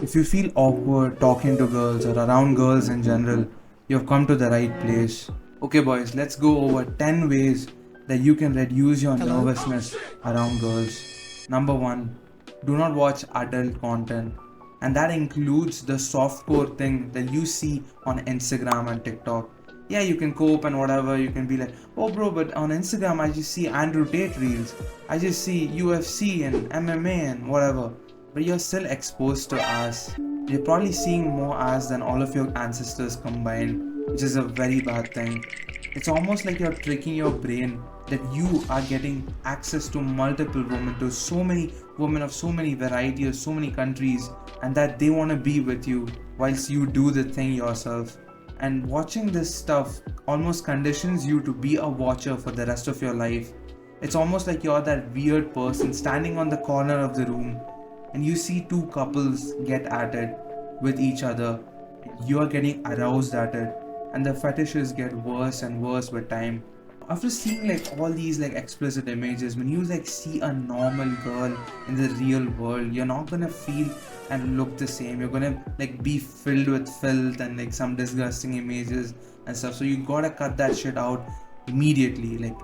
If you feel awkward talking to girls or around girls in general, you've come to the right place. Okay, boys, let's go over 10 ways that you can reduce your nervousness around girls. Number 1, do not watch adult content. And that includes the softcore thing that you see on Instagram and TikTok. Yeah, you can cope and whatever, you can be like, oh bro, but on Instagram I just see Andrew Tate reels. I just see UFC and MMA and whatever, but you're still exposed to ass. You're probably seeing more ass than all of your ancestors combined, which is a very bad thing. It's almost like you're tricking your brain that you are getting access to multiple women, to so many women of so many varieties, so many countries, and that they want to be with you whilst you do the thing yourself. And watching this stuff almost conditions you to be a watcher for the rest of your life. It's almost like you're that weird person standing on the corner of the room and you see two couples get at it with each other. You are getting aroused at it, and the fetishes get worse and worse with time. After seeing like all these like explicit images, when you like see a normal girl in the real world, you're not gonna feel and look the same. You're gonna like be filled with filth and like some disgusting images and stuff. So you gotta cut that shit out immediately, like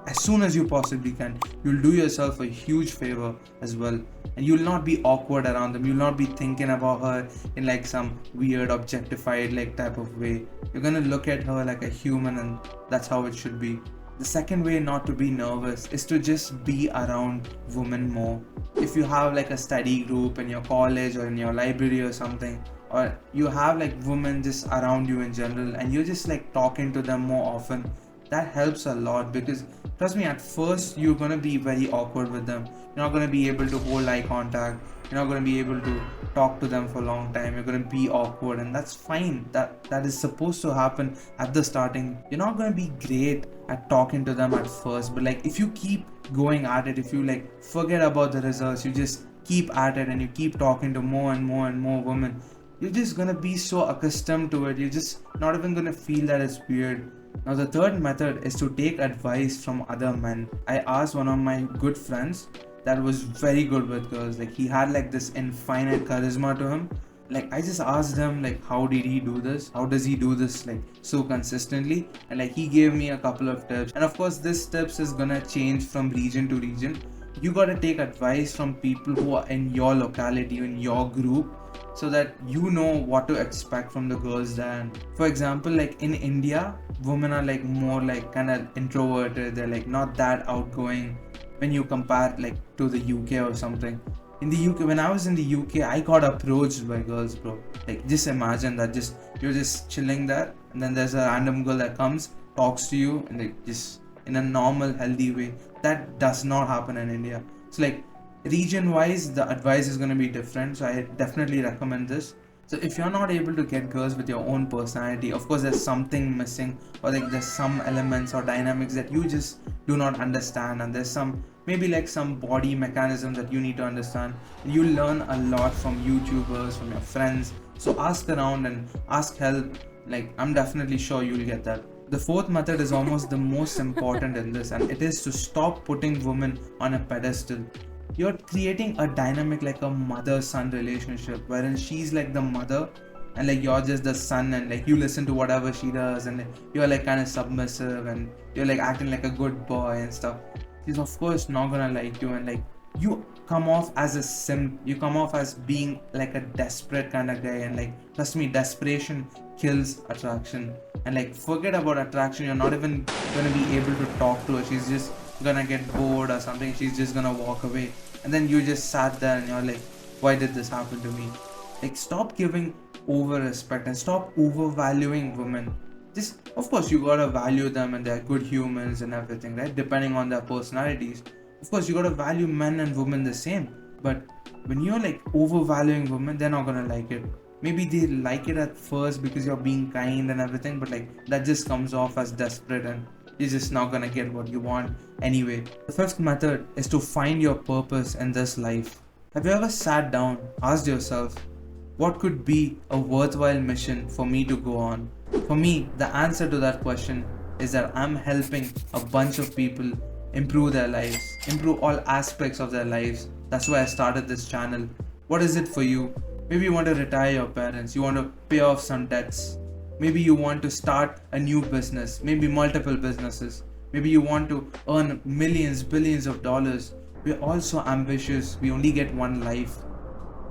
as soon as you possibly can. You'll do yourself a huge favor as well, and you'll not be awkward around them. You'll not be thinking about her in like some weird objectified like type of way. You're gonna look at her like a human, and that's how it should be. The second way not to be nervous is to just be around women more. If you have like a study group in your college or in your library or something, or you have like women just around you in general and you're just like talking to them more often, that helps a lot. Because trust me, at first you're gonna be very awkward with them. You're not gonna be able to hold eye contact. You're not gonna be able to talk to them for a long time. You're gonna be awkward, and that's fine. That is supposed to happen at the starting. You're not gonna be great at talking to them at first, but like if you keep going at it, if you like forget about the results, you just keep at it and you keep talking to more and more and more women, you're just gonna be so accustomed to it. You're just not even gonna feel that it's weird. Now, the third method is to take advice from other men. I asked one of my good friends that was very good with girls. Like, he had like this infinite charisma to him. Like, I just asked him, like, how did he do this? How does he do this, like, so consistently? And like, he gave me a couple of tips. And of course, this tips is gonna change from region to region. You gotta take advice from people who are in your locality, in your group, so that you know what to expect from the girls there. For example, like in India, women are like more like kind of introverted. They're like not that outgoing when you compare like to the UK or something. In the UK, when I was in the UK, I got approached by girls, bro. Like, just imagine that. Just you're just chilling there, and then there's a random girl that comes, talks to you, and like just in a normal, healthy way. That does not happen in India. So like region wise, the advice is going to be different. So I definitely recommend this. So if you're not able to get girls with your own personality, of course there's something missing, or like there's some elements or dynamics that you just do not understand, and there's some maybe like some body mechanisms that you need to understand. You learn a lot from YouTubers, from your friends. So ask around and ask help. Like, I'm definitely sure you'll get that. The fourth method is almost the most important in this, and it is to stop putting women on a pedestal. You're creating a dynamic like a mother-son relationship, wherein she's like the mother and like you're just the son, and like you listen to whatever she does, and like, you're like kind of submissive and you're like acting like a good boy and stuff. She's of course not gonna like you, and like you come off as a simp. You come off as being like a desperate kind of guy, and like trust me, desperation kills attraction. And like forget about attraction, you're not even gonna be able to talk to her. She's just gonna get bored or something. She's just gonna walk away, and then you just sat there and you're like, why did this happen to me? Like, stop giving over respect and stop overvaluing women. Just, of course, you gotta value them and they're good humans and everything, right? Depending on their personalities. Of course, you gotta value men and women the same. But when you're like overvaluing women, they're not gonna like it. Maybe they like it at first because you're being kind and everything, but like that just comes off as desperate, and you're just not gonna get what you want anyway. The fifth method is to find your purpose in this life. Have you ever sat down, asked yourself, what could be a worthwhile mission for me to go on? For me, the answer to that question is that I'm helping a bunch of people improve their lives, improve all aspects of their lives. That's why I started this channel. What is it for you? Maybe you want to retire your parents, you want to pay off some debts. Maybe you want to start a new business, maybe multiple businesses. Maybe you want to earn millions, billions of dollars. We're all so ambitious, we only get one life.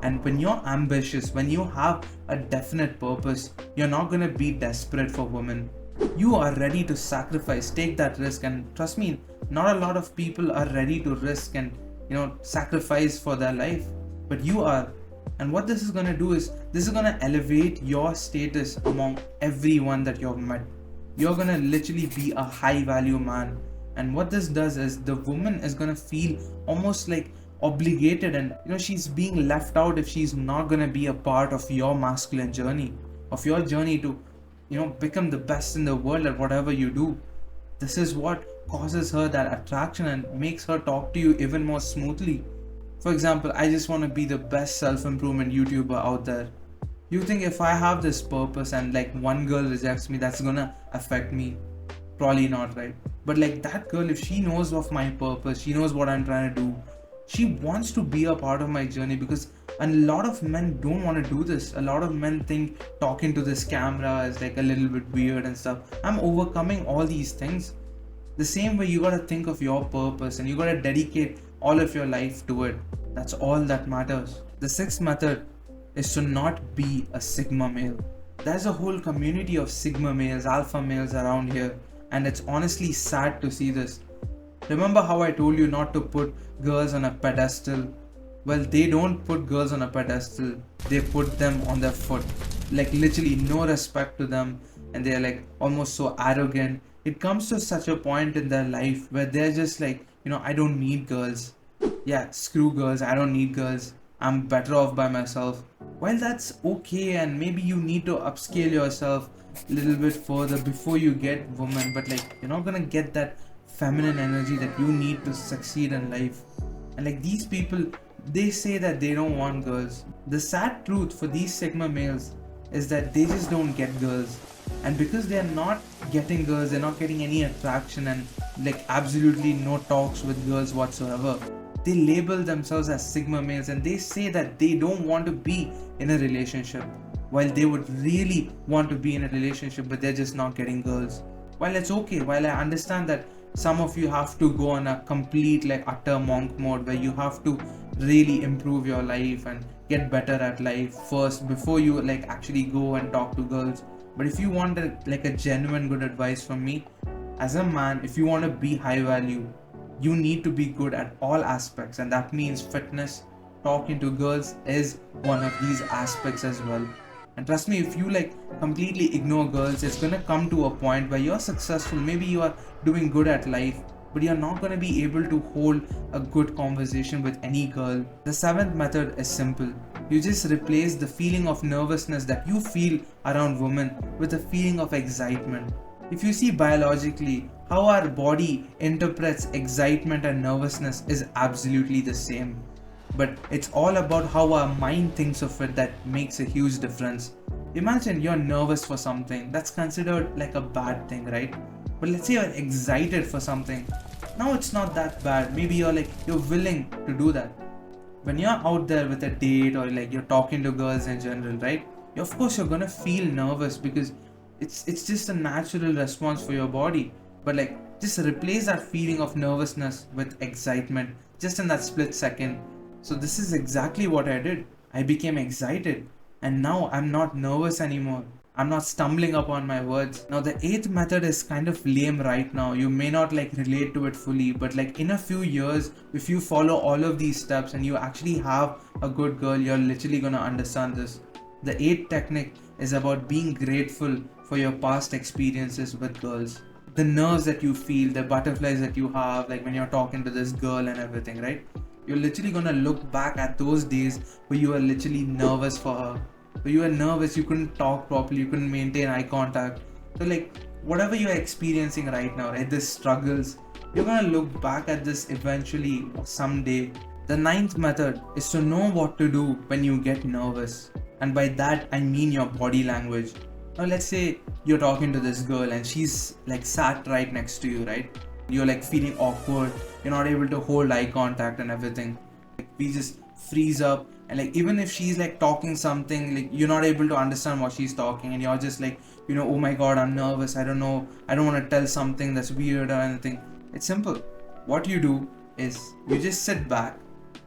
And when you're ambitious, when you have a definite purpose, you're not gonna be desperate for women. You are ready to sacrifice, take that risk, and trust me, not a lot of people are ready to risk and sacrifice for their life. But you are. And what this is gonna do is this is gonna elevate your status among everyone that you've met. You're gonna literally be a high value man. And what this does is the woman is gonna feel almost like obligated, and she's being left out if she's not gonna be a part of your masculine journey, of your journey to become the best in the world at whatever you do. This is what causes her that attraction and makes her talk to you even more smoothly. For example, I just want to be the best self-improvement YouTuber out there. You think if I have this purpose and like one girl rejects me, that's gonna affect me? Probably not, right? But like that girl, if she knows of my purpose, she knows what I'm trying to do, she wants to be a part of my journey, because a lot of men don't want to do this. A lot of men think talking to this camera is like a little bit weird and stuff. I'm overcoming all these things. The same way, you gotta think of your purpose and you gotta dedicate all of your life to it. That's all that matters. The sixth method is to not be a sigma male. There's a whole community of sigma males, alpha males around here, and it's honestly sad to see this. Remember how I told you not to put girls on a pedestal? Well, they don't put girls on a pedestal, they put them on their foot. Like literally no respect to them, and they're like almost so arrogant. It comes to such a point in their life where they're just like, I don't need girls. Yeah, screw girls, I don't need girls. I'm better off by myself. While that's okay, and maybe you need to upscale yourself a little bit further before you get women, but like you're not gonna get that feminine energy that you need to succeed in life. And like these people, they say that they don't want girls. The sad truth for these sigma males is that they just don't get girls. And because they're not getting girls, they're not getting any attraction and like absolutely no talks with girls whatsoever, they label themselves as sigma males, and they say that they don't want to be in a relationship, while they would really want to be in a relationship, but they're just not getting girls. While it's okay, while I understand that some of you have to go on a complete like utter monk mode where you have to really improve your life and get better at life first before you like actually go and talk to girls. But if you want a genuine good advice from me, as a man, if you want to be high value, you need to be good at all aspects, and that means fitness. Talking to girls is one of these aspects as well. And trust me, if you like completely ignore girls, it's gonna come to a point where you're successful, maybe you are doing good at life, but you're not gonna be able to hold a good conversation with any girl. The seventh method is simple. You just replace the feeling of nervousness that you feel around women with a feeling of excitement. If you see biologically, how our body interprets excitement and nervousness is absolutely the same. But it's all about how our mind thinks of it that makes a huge difference. Imagine you're nervous for something, that's considered like a bad thing, right? But let's say you're excited for something. Now it's not that bad. Maybe you're willing to do that. When you're out there with a date or like you're talking to girls in general, right? Of course you're gonna feel nervous because it's just a natural response for your body. But like just replace that feeling of nervousness with excitement just in that split second. So this is exactly what I did. I became excited, and now I'm not nervous anymore. I'm not stumbling upon my words. Now the eighth method is kind of lame right now. You may not like relate to it fully, but like in a few years, if you follow all of these steps and you actually have a good girl, you're literally gonna understand this. The eighth technique is about being grateful for your past experiences with girls. The nerves that you feel, the butterflies that you have, like when you're talking to this girl and everything, right? You're literally gonna look back at those days where you were literally nervous for her. Where you were nervous, you couldn't talk properly, you couldn't maintain eye contact. So like whatever you're experiencing right now, right, this struggles, you're gonna look back at this eventually someday. The ninth method is to know what to do when you get nervous. And by that I mean your body language. Now let's say you're talking to this girl and she's like sat right next to you, right? You're like feeling awkward, you're not able to hold eye contact and everything. Like, we just freeze up And like even if she's like talking something, like you're not able to understand what she's talking, and you're just like, oh my god, I'm nervous, I don't know, I don't want to tell something that's weird or anything. It's simple. What you do is you just sit back,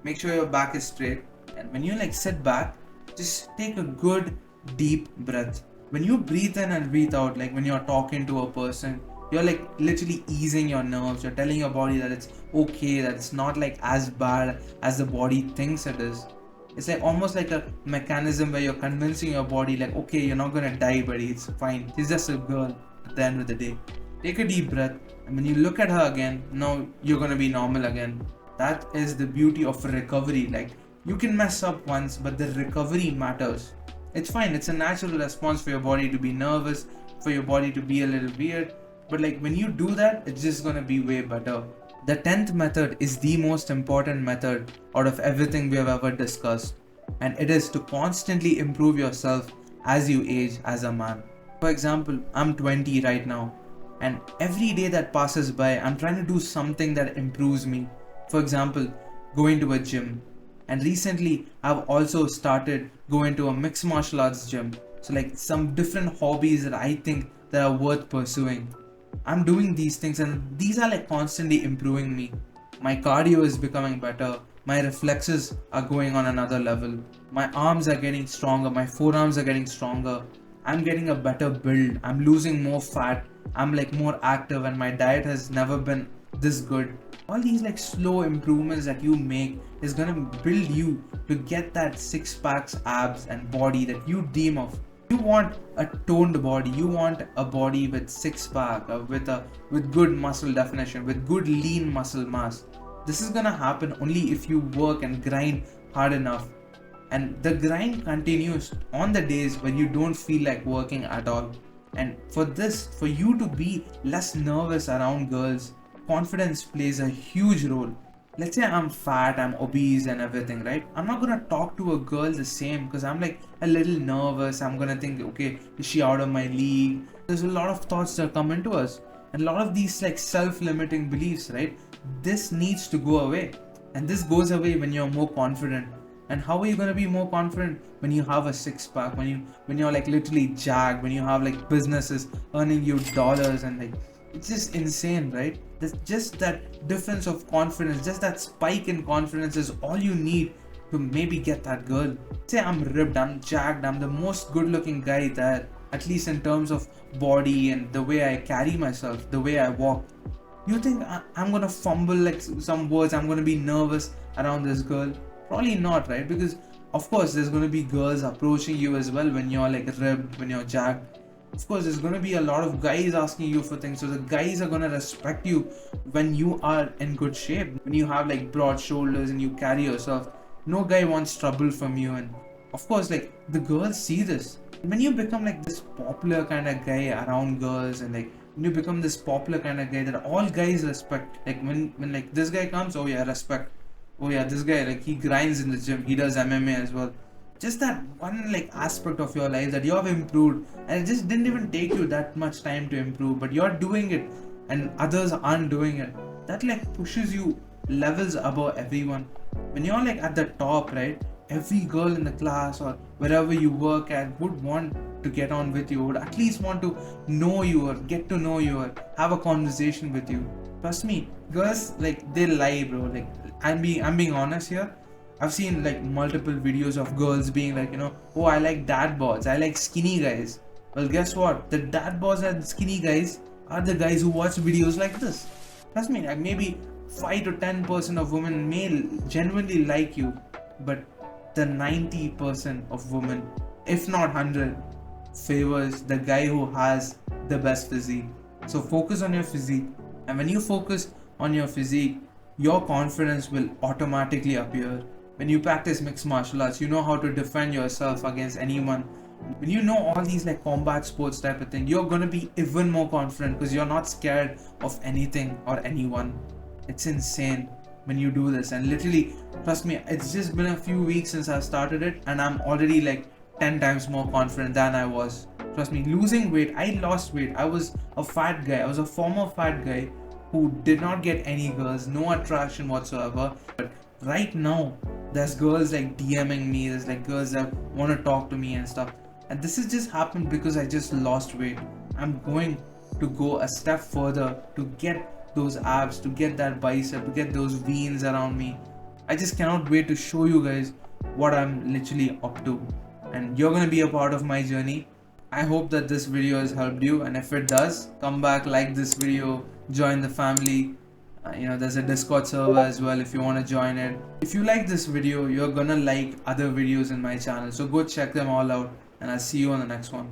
make sure your back is straight, and when you like sit back, just take a good deep breath. When you breathe in and breathe out, like when you're talking to a person, you're like literally easing your nerves. You're telling your body that it's okay, that it's not like as bad as the body thinks it is. It's like almost like a mechanism where you're convincing your body like, okay, you're not gonna die, buddy, it's fine, she's just a girl at the end of the day. Take a deep breath, and when you look at her again, now you're gonna be normal again. That is the beauty of recovery. Like, you can mess up once, but the recovery matters. It's fine, it's a natural response for your body to be nervous, for your body to be a little weird, but like when you do that, it's just gonna be way better. The 10th method is the most important method out of everything we have ever discussed, and it is to constantly improve yourself as you age as a man. For example, I'm 20 right now, and every day that passes by, I'm trying to do something that improves me. For example, going to a gym. And recently, I've also started going to a mixed martial arts gym. So like some different hobbies that I think that are worth pursuing. I'm doing these things, and these are like constantly improving me. My cardio is becoming better. My reflexes are going on another level. My arms are getting stronger. My forearms are getting stronger. I'm getting a better build. I'm losing more fat. I'm like more active, and my diet has never been this good. All these like slow improvements that you make is gonna build you to get that six packs, abs, and body that you dream of. You want a toned body. You want a body with six pack, with good muscle definition, with good lean muscle mass. This is gonna happen only if you work and grind hard enough. And the grind continues on the days when you don't feel like working at all. And for you to be less nervous around girls, confidence plays a huge role. Let's say I'm fat, I'm obese and everything, right? I'm not gonna talk to a girl the same because I'm like a little nervous. I'm gonna think, okay, is she out of my league? There's a lot of thoughts that come into us, and a lot of these like self-limiting beliefs, right? This needs to go away, and this goes away when you're more confident. And how are you gonna be more confident? When you have a six pack, when you're like literally jacked, when you have like businesses earning you dollars, and like it's just insane, right? There's just that difference of confidence, just that spike in confidence is all you need to maybe get that girl. Say I'm ripped, I'm jacked, I'm the most good looking guy there, at least in terms of body and the way I carry myself, the way I walk. You think I'm gonna fumble like some words, I'm gonna be nervous around this girl? Probably not, right? Because of course there's gonna be girls approaching you as well when you're like ripped, when you're jacked. Of course there's gonna be a lot of guys asking you for things, so the guys are gonna respect you when you are in good shape, when you have like broad shoulders and you carry yourself. No guy wants trouble from you, and of course like the girls see this. When you become like this popular kind of guy around girls, and like when you become this popular kind of guy that all guys respect, like when like this guy comes, oh yeah, respect. Oh yeah, this guy, like he grinds in the gym, he does MMA as well. Just that one like aspect of your life that you have improved, and it just didn't even take you that much time to improve, but you're doing it and others aren't doing it. That like pushes you levels above everyone. When you're like at the top, right, every girl in the class or wherever you work at would want to get on with you, would at least want to know you or get to know you or have a conversation with you. Trust me, girls like they lie, bro. Like I'm being honest here. I've seen like multiple videos of girls being like, oh, I like dad bods, I like skinny guys. Well, guess what? The dad bods and skinny guys are the guys who watch videos like this. Trust me, like maybe 5 to 10% of women may genuinely like you, but the 90% of women, if not 100, favors the guy who has the best physique. So focus on your physique, and when you focus on your physique, your confidence will automatically appear. When you practice mixed martial arts, you know how to defend yourself against anyone. When you know all these like combat sports type of thing, you're gonna be even more confident because you're not scared of anything or anyone. It's insane when you do this, and literally, trust me, it's just been a few weeks since I started it, and I'm already like 10 times more confident than I was. Trust me, losing weight, I lost weight. I was a fat guy. I was a former fat guy who did not get any girls, no attraction whatsoever. But right now, There's girls like DMing me, there's like girls that want to talk to me and stuff. And this has just happened because I just lost weight. I'm going to go a step further to get those abs, to get that bicep, to get those veins around me. I just cannot wait to show you guys what I'm literally up to. And you're gonna be a part of my journey. I hope that this video has helped you, and if it does, come back, like this video, join the family. There's a Discord server as well if you want to join it. If you like this video, you're gonna like other videos in my channel, so go check them all out, and I'll see you on the next one.